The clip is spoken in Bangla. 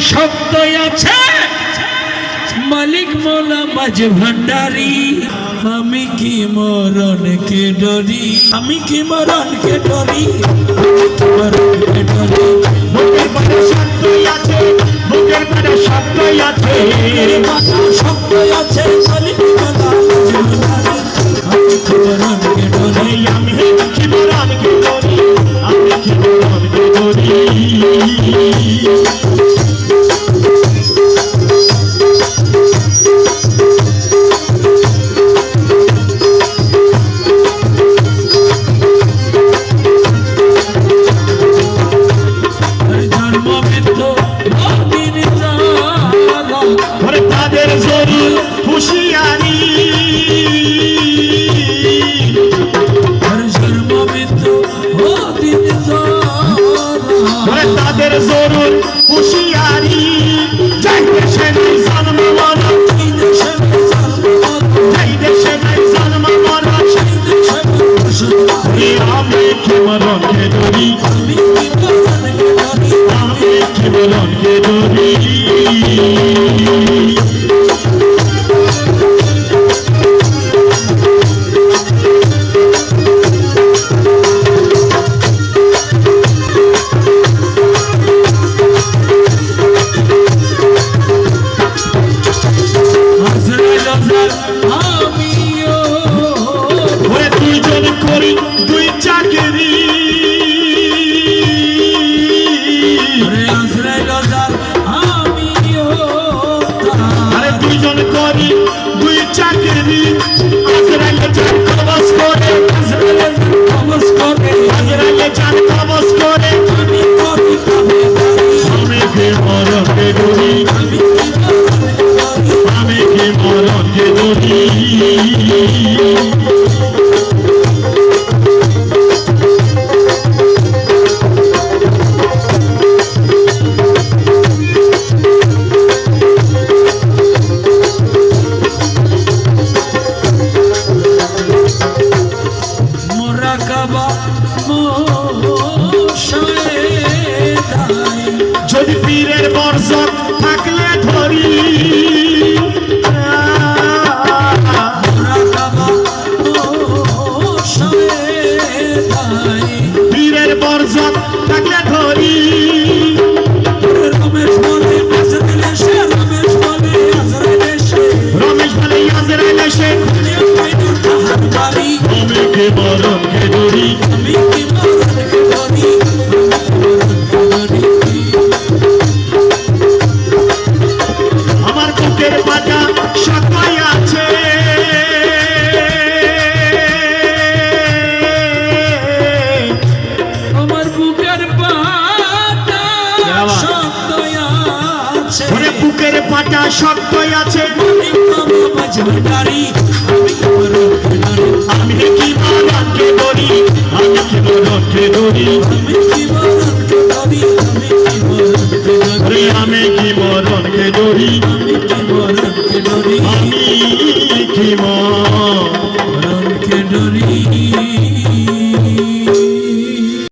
শব্দ আছে মালিক মোলা মাঝ ভান্ডারি আমি কি মরণকে ডরি আমি কি মরণকে ডরি মরণকে ডরি বুকের পানে শব্দই আছে বুকের পানে শব্দই আছে শব্দ আছে মালিক মোলা মাঝ ভান্ডারি আমি কি মরণকে ডরি আমি কি মরণকে ডরি আমি কি মরণকে ডরি তাদের জরুর হুঁশিয়ারি যাই দেশে নাই জন্ম মরণ যাই দেশে নাই জন্ম মরণ আমি কি মরণকে ডরি আমি কি মরণকে ডরি যদি পীরের বর্ষক থাকলে ধরি পীরের বর্ষক থাকলে ধরি রমেশ বলে আজরাইল এসে আমি কে মরণকে ডরি আমি কি মরণকে ডরি আমার বুকের পাটা শক্তই আছে আমার বুকের পাটা শক্তই আছে ওরে বুকের পাটা শক্তই আছে আমি কি মরণকে ডরি আমি কি মরণকে ডরি আমি কি মরণকে ডরি